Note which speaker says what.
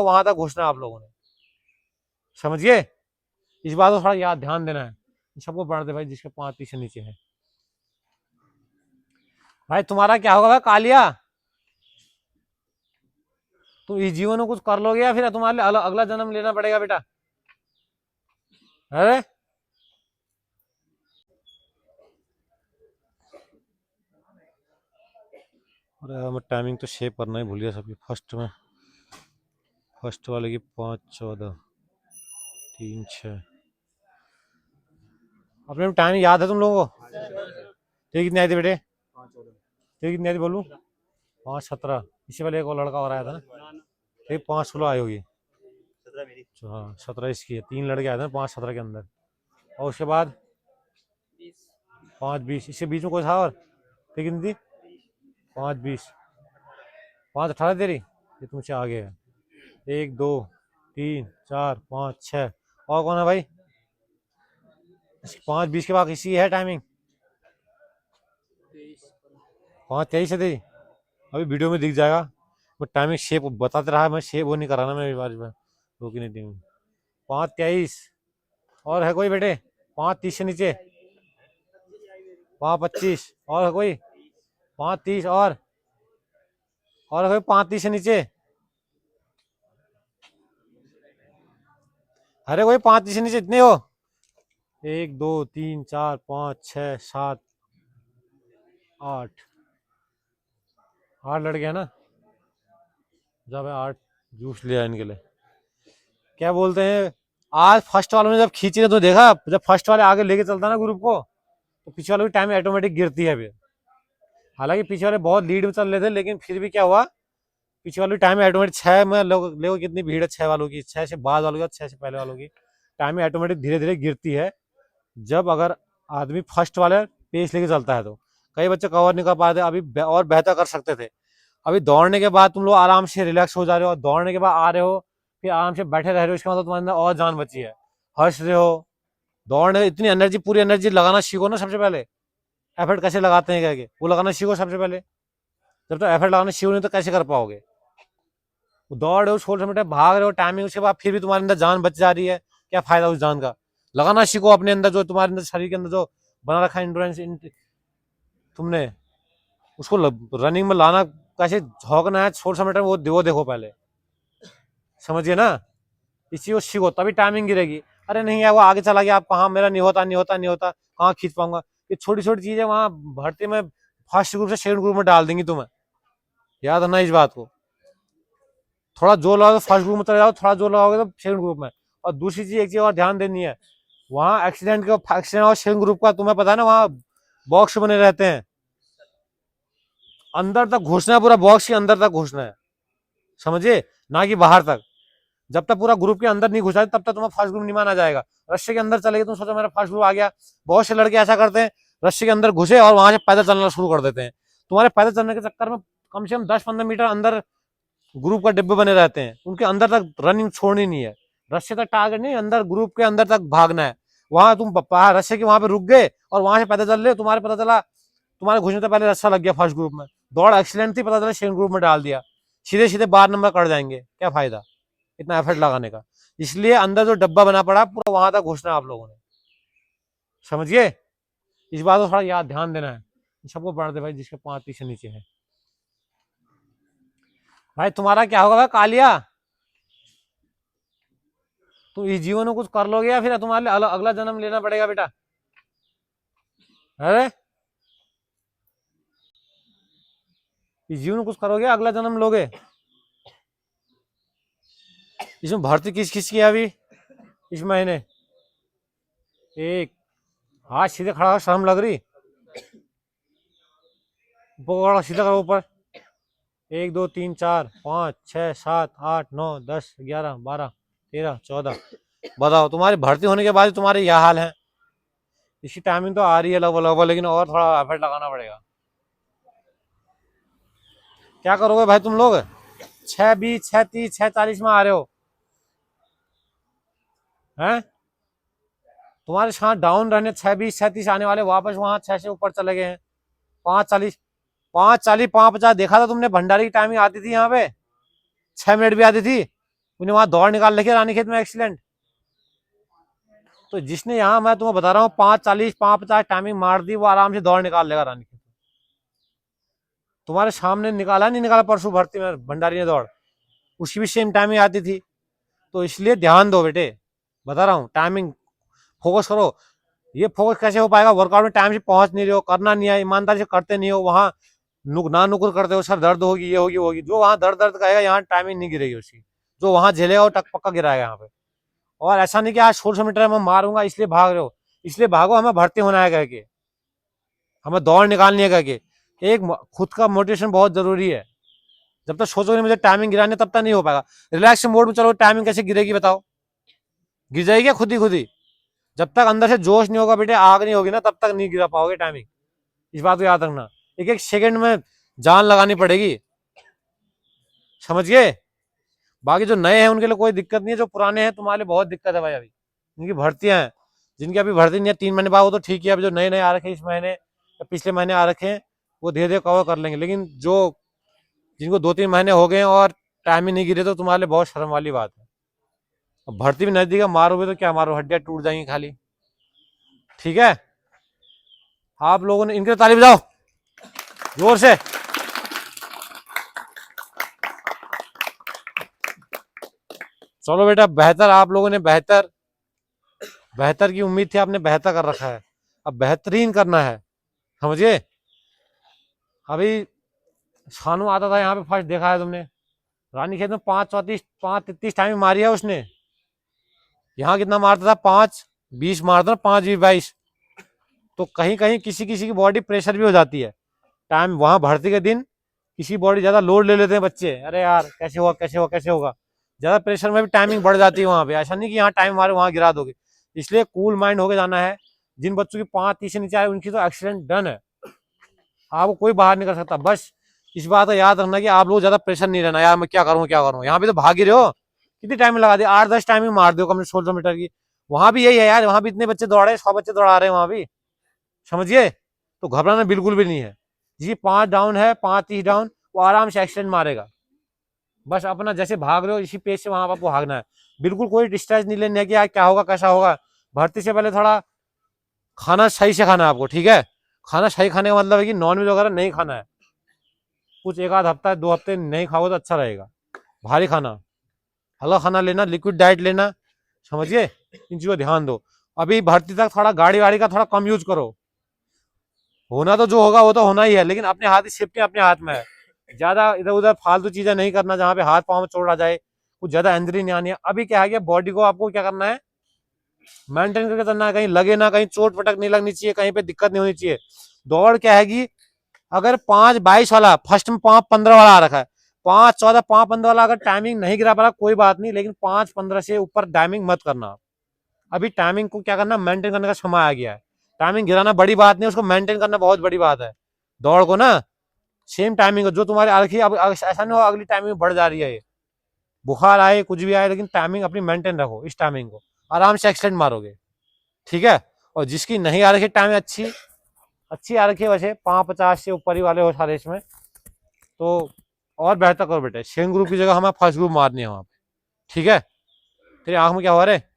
Speaker 1: वहां तक घुसना है आप लोगों ने, समझिए। इस बात को थोड़ा याद ध्यान देना है। सबको बढ़ा दे भाई जिसके 35 से नीचे है। भाई तुम्हारा क्या होगा भाई कालिया, तुम इस जीवन में कुछ कर लोगे या फिर तुम्हारे लिए अगला जन्म लेना पड़ेगा बेटा। अरे अरे मैं टाइमिंग तो शेप करना ही भूल गया सबकी। फर्स्ट वाले की 5:14 3:06। अपने टाइम याद है तुम लोगों को? तेरी कितनी आई थी बेटे? तेरी कितनी आई थी बोलूं? 5:17। इसी वाले एक और लड़का और आया था ना, ठीक 5:16 आई होगी। हाँ 17 इसकी है। 3 लड़के आए थे ना 5:17 के अंदर। और उसके बाद 5:20 इसके बीच में कोई था और? तेरी कितनी थी? 5:20। 5:18 तेरी, ये तुमसे आगे है। 1 2 3 4 5 6। और कौन है भाई? 5:20 के बाद इसी है टाइमिंग। 5:23 है तेरी। अभी वीडियो में दिख जाएगा। मैं टाइमिंग शेप बताते रहा, मैं शेप वो नहीं करा ना मैं बार बार। रोकी नहीं टीम। 5:23। और है कोई बेटे? 5:30 से नीचे? 5:25 और है कोई? 5:30 और है कोई 5:30 से नीचे? अरे कोई 5:30 से नीचे इतने हो? 1 2 3 4 5 6 7 8। 8 लड़के हैं ना? जब 8 जूस लिया इनके लिए। क्या बोलते हैं, आज फर्स्ट वालों ने जब खींची तो देखा, जब फर्स्ट वाले आगे लेके चलता ना ग्रुप को, तो पीछे वालों की टाइम ऑटोमेटिक गिरती है अभी। हालांकि पीछे वाले बहुत लीड में चल रहे थे, लेकिन फिर भी क्या हुआ, पीछे वालों की टाइम ऑटोमेटिक 6 में लोग कितनी भीड़ है 6 वालों की, 6 से बाद वालों की, 6 से पहले वालों की टाइम ऑटोमेटिक धीरे धीरे गिरती है। जब अगर आदमी फर्स्ट वाले पेस लेके चलता है तो कई बच्चे कवर नहीं कर पाते, अभी और बेहतर कर सकते थे। अभी दौड़ने के बाद तुम लोग आराम से रिलैक्स हो जा रहे हो, दौड़ने के बाद आ रहे हो फिर आराम से बैठे रह रहे हो, इसका मतलब तुम्हारे अंदर और जान बची है, हंस रहे हो। दौड़ने इतनी एनर्जी, पूरी एनर्जी लगाना सीखो ना सबसे पहले। एफर्ट कैसे लगाते हैं क्या वो लगाना सीखो सबसे पहले। जब तक एफर्ट लगाना सीखो नहीं तो कैसे कर पाओगे। दौड़ रहे हो, छोटे मोटे भाग रहे हो टाइमिंग, उसके बाद फिर भी तुम्हारे अंदर जान बच जा रही है, क्या फायदा उस जान का। लगाना सीखो अपने अंदर, जो तुम्हारे अंदर शरीर के अंदर जो बना रखा है इंडोरेंस तुमने, उसको रनिंग में लाना, कैसे झोंकना है छोटा मीटर वो देखो पहले, समझिए ना। इसी को सीखो तभी टाइमिंग गिरेगी। अरे नहीं है वो आगे चला गया, आप कहाँ, मेरा नहीं होता नहीं होता नहीं होता, कहाँ खींच पाऊंगा। ये छोटी छोटी चीजें वहां भर्ती में फर्स्ट ग्रुप से सेकंड ग्रुप में डाल देंगी तुम्हें, याद रखना इस बात को। थोड़ा जोर लगाओ तो फर्स्ट ग्रुप में चले जाओ, थोड़ा जोर लगाओगे तो सेकंड ग्रुप में। और दूसरी चीज, एक चीज और ध्यान देनी है, वहां एक्सीडेंट और सेकंड ग्रुप का तुम्हें पता है ना, वहां बॉक्स बने रहते हैं, अंदर तक घुसना है, पूरा बॉक्स के अंदर तक घुसना है, समझिए, ना कि बाहर तक। जब तक पूरा ग्रुप के अंदर नहीं घुसा तब तक तुम्हें फर्स्ट ग्रुप नहीं माना जाएगा। रस्से के अंदर चले गए, तुम सोचो मेरा फर्स्ट ग्रुप आ गया। बहुत से लड़के ऐसा करते हैं, रस्से के अंदर घुसे और वहां से पैदल चलना शुरू कर देते हैं। तुम्हारे पैदल चलने के चक्कर में कम से कम 10-15 मीटर अंदर ग्रुप का डिब्बे बने रहते हैं, उनके अंदर तक रनिंग छोड़नी नहीं है। रस्से तक टारगेट नहीं, अंदर ग्रुप के अंदर तक भागना है। वहां तुम रस्से के वहां पे रुक गए और वहां से पैदल चल रहे, तुम्हारे पता चला तुम्हारे घुसने से पहले रस्सा लग गया फर्स्ट ग्रुप में, दौड़ एक्सीडेंट थी, पता चला सेकंड ग्रुप में डाल दिया, सीधे सीधे 12 नंबर कट जाएंगे, क्या फायदा इतना एफर्ट लगाने का। इसलिए अंदर जो डब्बा बना पड़ा पूरा वहां तक घुसना आप लोगों ने, समझिए। इस बात को थोड़ा याद ध्यान देना है। सबको बढ़ा दे भाई जिसके 35 से नीचे है। भाई तुम्हारा क्या होगा भाई कालिया, तुम इस जीवन में कुछ कर लोगे या फिर तुम्हारे लिए अगला जन्म लेना पड़ेगा बेटा। अरे इस जीवन में कुछ करोगे, अगला जन्म लोगे। इसमें भर्ती किस किस की है अभी इस महीने? एक हाथ सीधे खड़ा हो, शर्म लग रही, सीधा करो ऊपर। 1 2 3 4 5 6 7 8 9 10 11 12 13 14। बताओ तुम्हारी भर्ती होने के बाद तुम्हारे यह हाल है। इसकी टाइमिंग तो आ रही है लगभग लगभग, लेकिन और थोड़ा एफर्ट लगाना पड़ेगा। क्या करोगे भाई तुम लोग? 6:20 6:30 6:40 में आ रहे हो हैं? तुम्हारे साथ डाउन रहने 6:20 6:30 आने वाले, वापस वहां 6 से ऊपर चले गए हैं। 5:40 5:40 5:50 देखा था तुमने, भंडारी की टाइमिंग आती थी यहाँ पे, 6 मिनट भी आती थी। उन्हें वहां दौड़ निकाल रखी है रानीखेत में, एक्सीलेंट। तो जिसने यहाँ, मैं तुम्हें बता रहा हूँ, 5:40 5:50 टाइमिंग मार दी, वो आराम से दौड़ निकाल लेगा रानीखेत। तुम्हारे सामने निकाला नहीं निकाला परसों भर्ती में भंडारी ने दौड़, उसकी भी सेम टाइमिंग आती थी। तो इसलिए ध्यान दो बेटे, बता रहा हूँ, टाइमिंग फोकस करो। ये फोकस कैसे हो पाएगा, वर्कआउट में टाइम से पहुंच नहीं रहे हो, करना नहीं है, ईमानदारी से करते नहीं हो, वहां ना नुकुर करते हो, सर दर्द होगी, ये होगी होगी, जो वहां दर्द दर्द कहेगा, यहाँ टाइमिंग नहीं गिरेगी उसकी, जो वहां झेलेगा वो टक पक्का गिराएगा यहाँ पे। और ऐसा नहीं कि आज 1600 मीटर में मारूंगा इसलिए भाग रहे हो, इसलिए भागो हमें भर्ती होना है करके, हमें दौड़ निकालनी है करके। एक खुद का मोटिवेशन बहुत जरूरी है। जब तक सोचोगे मुझे टाइमिंग गिरानी, तब तक नहीं हो पाएगा। रिलैक्स मोड में चलो, टाइमिंग कैसे गिरेगी बताओ, गिर जाएगी खुद ही खुद ही। जब तक अंदर से जोश नहीं होगा बेटे, आग नहीं होगी ना, तब तक नहीं गिरा पाओगे टाइमिंग। इस बात को याद रखना, एक एक सेकंड में जान लगानी पड़ेगी, समझ गए। बाकी जो नए हैं उनके लिए कोई दिक्कत नहीं है, जो पुराने हैं तुम्हारे लिए बहुत दिक्कत है भाई। अभी जिनकी भर्तियां हैं, जिनकी अभी भर्ती नहीं है 3 महीने बाद, वो तो ठीक है। अभी जो नए नए आ रखे हैं इस महीने या पिछले महीने आ रखे हैं, वो धीरे धीरे कवर कर लेंगे। लेकिन जो जिनको 2-3 महीने हो गए और टाइम ही नहीं गिरे, तो तुम्हारे लिए बहुत शर्म वाली बात है। अब भर्ती भी नजदीक है, मारोगे तो क्या मारो, हड्डियां टूट जाएंगी खाली। ठीक है, आप लोगों ने इनके ताली बजाओ जोर से। चलो बेटा, बेहतर आप लोगों ने बेहतर बेहतर की उम्मीद थी, आपने बेहतर कर रखा है, अब बेहतरीन करना है, समझिए। अभी शानू आता था यहाँ पे, फर्स्ट देखा है तुमने, रानीखेत में 5:34 5:33 टाइम मारी है उसने। यहाँ कितना मारता था, 5:20 मारता था, 5:22। तो कहीं कहीं किसी किसी की बॉडी प्रेशर भी हो जाती है टाइम, वहां भर्ती के दिन किसी बॉडी ज्यादा लोड ले लेते हैं बच्चे, अरे यार कैसे होगा कैसे होगा कैसे होगा, ज्यादा प्रेशर में भी टाइमिंग बढ़ जाती है वहां पे। ऐसा नहीं कि यहाँ टाइम मारे वहां गिरा दोगे, इसलिए कूल माइंड होके जाना है। जिन बच्चों की 5:30 से नीचे आए उनकी तो एक्सीडेंट डन है, आपको कोई बाहर नहीं कर सकता। बस इस बात का याद रखना कि आप लोग ज्यादा प्रेशर नहीं रहना, यार मैं क्या करूँ क्या करूँ, यहाँ पे तो भाग ही रहे हो। कितनी टाइम लगा दी, 8-10 टाइमिंग मार दो कम से 1600 मीटर की। वहां भी यही है यार, वहां भी इतने बच्चे दौड़े, 100 बच्चे दौड़ा रहे हैं वहां भी, समझिए। तो घबराना बिल्कुल भी नहीं है। जी 5 डाउन है, 5:30 डाउन, वो आराम से एक्सीडेंट मारेगा। बस अपना जैसे भाग रहे हो इसी पेज से वहां आपको भागना है, बिल्कुल कोई डिस्ट्रेस नहीं लेने कि यार क्या होगा कैसा होगा। भर्ती से पहले थोड़ा खाना सही से खाना है आपको, ठीक है। खाना सही खाने का मतलब है कि नॉनवेज वगैरह नहीं खाना है, कुछ 1 आध हफ्ता 2 हफ्ते नहीं खाओगे तो अच्छा रहेगा। भारी खाना, हल्का खाना लेना, लिक्विड डाइट लेना, समझिए। इन चीजों ध्यान दो। अभी भर्ती तक थोड़ा गाड़ी वाड़ी का थोड़ा कम यूज करो, होना तो जो होगा वो तो होना ही है, लेकिन अपने हाथ, सेफ्टी अपने हाथ में है। ज्यादा इधर उधर फालतू चीजें नहीं करना जहाँ पे हाथ पाँव में चोट आ जाए, कुछ ज्यादा इंजरी नहीं आनी है। अभी क्या है कि बॉडी को आपको क्या करना है, मेंटेन करके चलना है, कहीं लगे ना, कहीं चोट पटक नहीं लगनी चाहिए, कहीं पे दिक्कत नहीं होनी चाहिए। दौड़ क्या है कि अगर 5:22 वाला फर्स्ट में 5:15 वाला आ रखा है, 5:14 5:15 वाला अगर टाइमिंग नहीं गिरा पा रहा कोई बात नहीं, लेकिन 5:15 से ऊपर टाइमिंग मत करना। अभी टाइमिंग को क्या करना, मेंटेन करने का समय आ गया है। टाइमिंग गिराना बड़ी बात नहीं, उसको मेंटेन करना बहुत बड़ी बात है। दौड़ को ना सेम टाइमिंग जो तुम्हारी आ रखी है, अब ऐसा नहीं हो अगली टाइमिंग बढ़ जा रही है, ये बुखार आए कुछ भी आए, लेकिन टाइमिंग अपनी मेंटेन रखो। इस टाइमिंग को आराम से एक्सटेंड मारोगे, ठीक है। और जिसकी नहीं आ रखी टाइमिंग अच्छी अच्छी आ रखी है, वैसे 5:50 से ऊपर ही वाले हो सारे इसमें, तो और बेहतर करो बेटे। सेकंड ग्रुप की जगह हमें फर्स्ट ग्रुप मारनी है वहां पे, ठीक है। तेरी आंख में क्या हो रहा है?